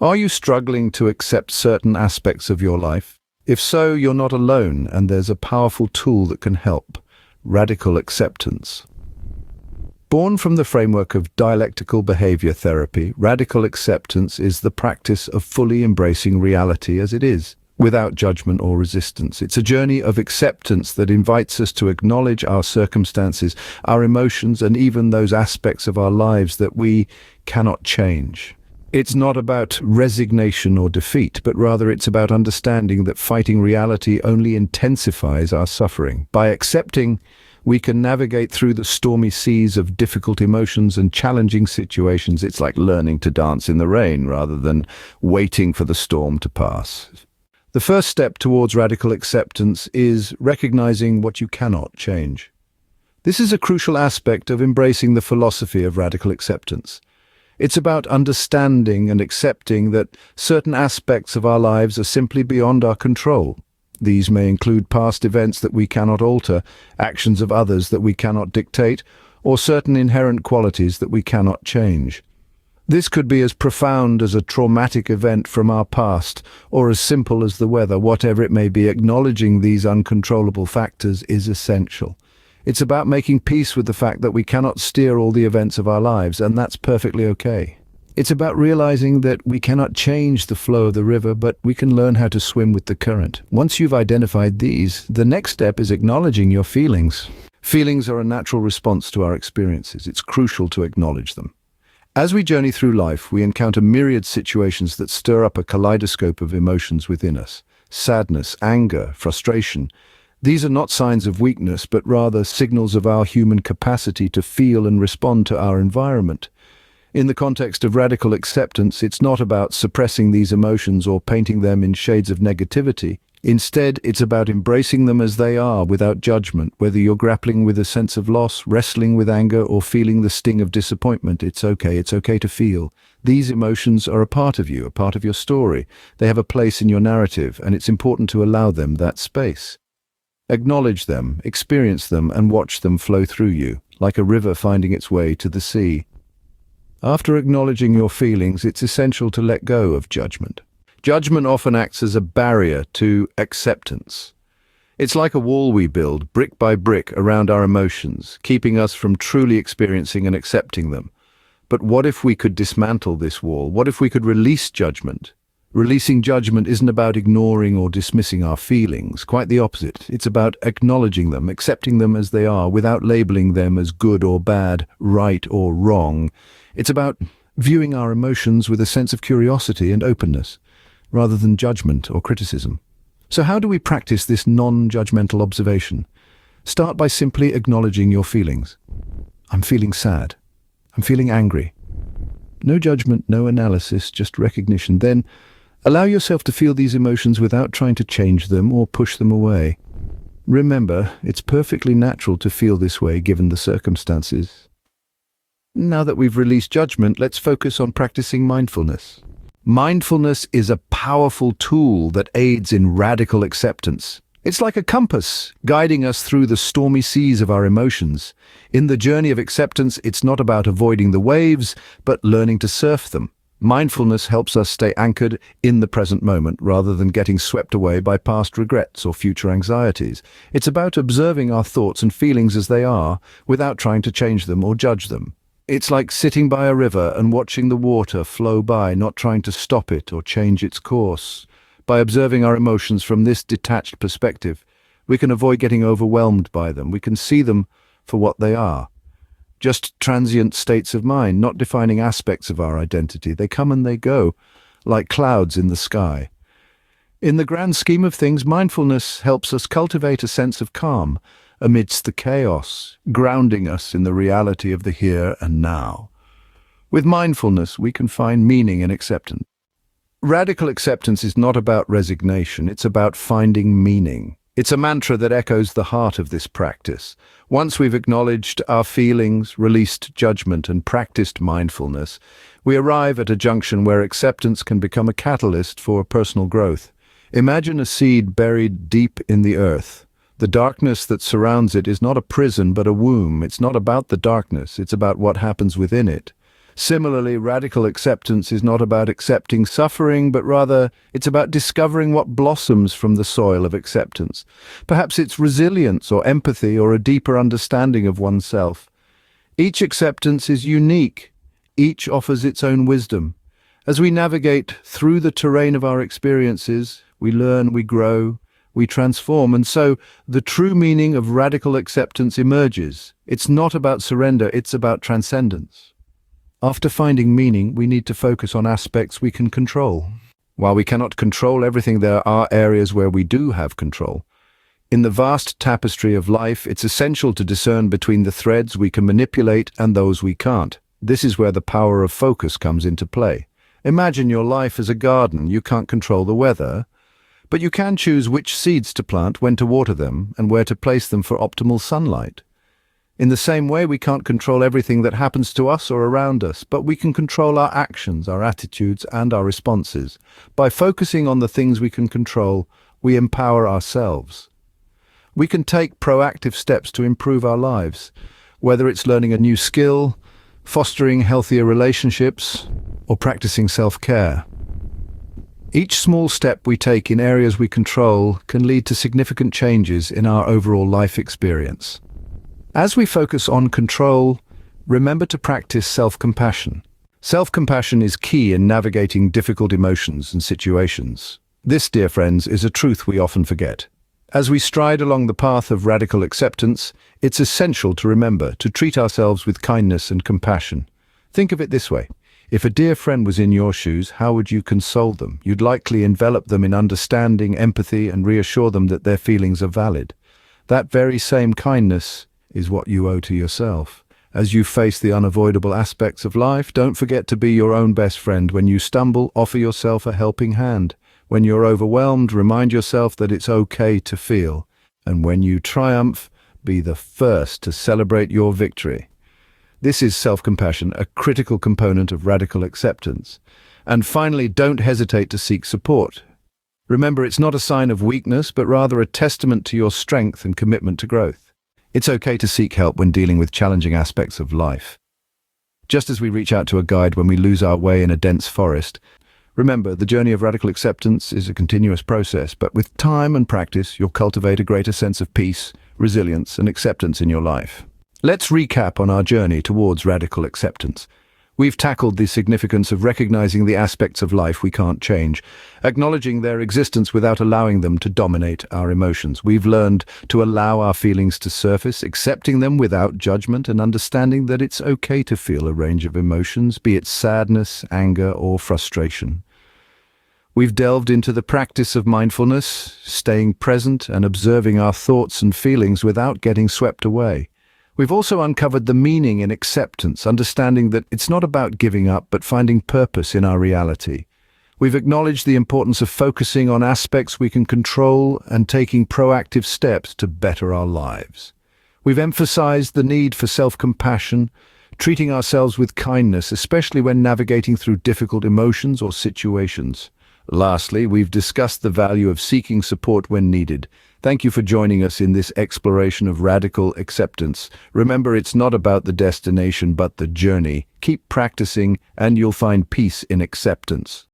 Are you struggling to accept certain aspects of your life? If so, you're not alone, and there's a powerful tool that can help: radical acceptance. Born from the framework of dialectical behavior therapy, radical acceptance is the practice of fully embracing reality as it is, without judgment or resistance. It's a journey of acceptance that invites us to acknowledge our circumstances, our emotions, and even those aspects of our lives that we cannot change. It's not about resignation or defeat, but rather it's about understanding that fighting reality only intensifies our suffering. By accepting, we can navigate through the stormy seas of difficult emotions and challenging situations. It's like learning to dance in the rain rather than waiting for the storm to pass. The first step towards radical acceptance is recognizing what you cannot change. This is a crucial aspect of embracing the philosophy of radical acceptance. It's about understanding and accepting that certain aspects of our lives are simply beyond our control. These may include past events that we cannot alter, actions of others that we cannot dictate, or certain inherent qualities that we cannot change. This could be as profound as a traumatic event from our past, or as simple as the weather. Whatever it may be, acknowledging these uncontrollable factors is essential. It's about making peace with the fact that we cannot steer all the events of our lives, and that's perfectly okay. It's about realizing that we cannot change the flow of the river, but we can learn how to swim with the current. Once you've identified these, the next step is acknowledging your feelings. Feelings are a natural response to our experiences. It's crucial to acknowledge them. As we journey through life, we encounter myriad situations that stir up a kaleidoscope of emotions within us: sadness, anger, frustration. These are not signs of weakness, but rather signals of our human capacity to feel and respond to our environment. In the context of radical acceptance, it's not about suppressing these emotions or painting them in shades of negativity. Instead, it's about embracing them as they are, without judgment. Whether you're grappling with a sense of loss, wrestling with anger, or feeling the sting of disappointment, it's okay. It's okay to feel. These emotions are a part of you, a part of your story. They have a place in your narrative, and it's important to allow them that space. Acknowledge them, experience them, and watch them flow through you, like a river finding its way to the sea. After acknowledging your feelings, it's essential to let go of judgment. Judgment often acts as a barrier to acceptance. It's like a wall we build, brick by brick, around our emotions, keeping us from truly experiencing and accepting them. But what if we could dismantle this wall? What if we could release judgment? Releasing judgment isn't about ignoring or dismissing our feelings. Quite the opposite. It's about acknowledging them, accepting them as they are, without labeling them as good or bad, right or wrong. It's about viewing our emotions with a sense of curiosity and openness, rather than judgment or criticism. So how do we practice this non-judgmental observation? Start by simply acknowledging your feelings. I'm feeling sad. I'm feeling angry. No judgment, no analysis, just recognition. Then allow yourself to feel these emotions without trying to change them or push them away. Remember, it's perfectly natural to feel this way given the circumstances. Now that we've released judgment, let's focus on practicing mindfulness. Mindfulness is a powerful tool that aids in radical acceptance. It's like a compass, guiding us through the stormy seas of our emotions. In the journey of acceptance, it's not about avoiding the waves, but learning to surf them. Mindfulness helps us stay anchored in the present moment rather than getting swept away by past regrets or future anxieties. It's about observing our thoughts and feelings as they are, without trying to change them or judge them. It's like sitting by a river and watching the water flow by, not trying to stop it or change its course. By observing our emotions from this detached perspective, we can avoid getting overwhelmed by them. We can see them for what they are. Just transient states of mind, not defining aspects of our identity. They come and they go, like clouds in the sky. In the grand scheme of things, mindfulness helps us cultivate a sense of calm amidst the chaos, grounding us in the reality of the here and now. With mindfulness, we can find meaning in acceptance. Radical acceptance is not about resignation, it's about finding meaning. It's a mantra that echoes the heart of this practice. Once we've acknowledged our feelings, released judgment, and practiced mindfulness, we arrive at a junction where acceptance can become a catalyst for personal growth. Imagine a seed buried deep in the earth. The darkness that surrounds it is not a prison but a womb. It's not about the darkness, it's about what happens within it. Similarly, radical acceptance is not about accepting suffering, but rather it's about discovering what blossoms from the soil of acceptance. Perhaps it's resilience or empathy or a deeper understanding of oneself. Each acceptance is unique. Each offers its own wisdom. As we navigate through the terrain of our experiences, we learn, we grow, we transform, and so the true meaning of radical acceptance emerges. It's not about surrender, it's about transcendence. After finding meaning, we need to focus on aspects we can control. While we cannot control everything, there are areas where we do have control. In the vast tapestry of life, it's essential to discern between the threads we can manipulate and those we can't. This is where the power of focus comes into play. Imagine your life as a garden. You can't control the weather, but you can choose which seeds to plant, when to water them, and where to place them for optimal sunlight. In the same way, we can't control everything that happens to us or around us, but we can control our actions, our attitudes, and our responses. By focusing on the things we can control, we empower ourselves. We can take proactive steps to improve our lives, whether it's learning a new skill, fostering healthier relationships, or practicing self-care. Each small step we take in areas we control can lead to significant changes in our overall life experience. As we focus on control, remember to practice self-compassion. Self-compassion is key in navigating difficult emotions and situations. This, dear friends, is a truth we often forget. As we stride along the path of radical acceptance, it's essential to remember to treat ourselves with kindness and compassion. Think of it this way. If a dear friend was in your shoes, how would you console them? You'd likely envelop them in understanding, empathy, and reassure them that their feelings are valid. That very same kindness is what you owe to yourself. As you face the unavoidable aspects of life, don't forget to be your own best friend. When you stumble, offer yourself a helping hand. When you're overwhelmed, remind yourself that it's okay to feel. And when you triumph, be the first to celebrate your victory. This is self-compassion, a critical component of radical acceptance. And finally, don't hesitate to seek support. Remember, it's not a sign of weakness, but rather a testament to your strength and commitment to growth. It's okay to seek help when dealing with challenging aspects of life. Just as we reach out to a guide when we lose our way in a dense forest, remember, the journey of radical acceptance is a continuous process, but with time and practice, you'll cultivate a greater sense of peace, resilience, and acceptance in your life. Let's recap on our journey towards radical acceptance. We've tackled the significance of recognizing the aspects of life we can't change, acknowledging their existence without allowing them to dominate our emotions. We've learned to allow our feelings to surface, accepting them without judgment, and understanding that it's okay to feel a range of emotions, be it sadness, anger, or frustration. We've delved into the practice of mindfulness, staying present and observing our thoughts and feelings without getting swept away. We've also uncovered the meaning in acceptance, understanding that it's not about giving up, but finding purpose in our reality. We've acknowledged the importance of focusing on aspects we can control and taking proactive steps to better our lives. We've emphasized the need for self-compassion, treating ourselves with kindness, especially when navigating through difficult emotions or situations. Lastly, we've discussed the value of seeking support when needed. Thank you for joining us in this exploration of radical acceptance. Remember, it's not about the destination, but the journey. Keep practicing, and you'll find peace in acceptance.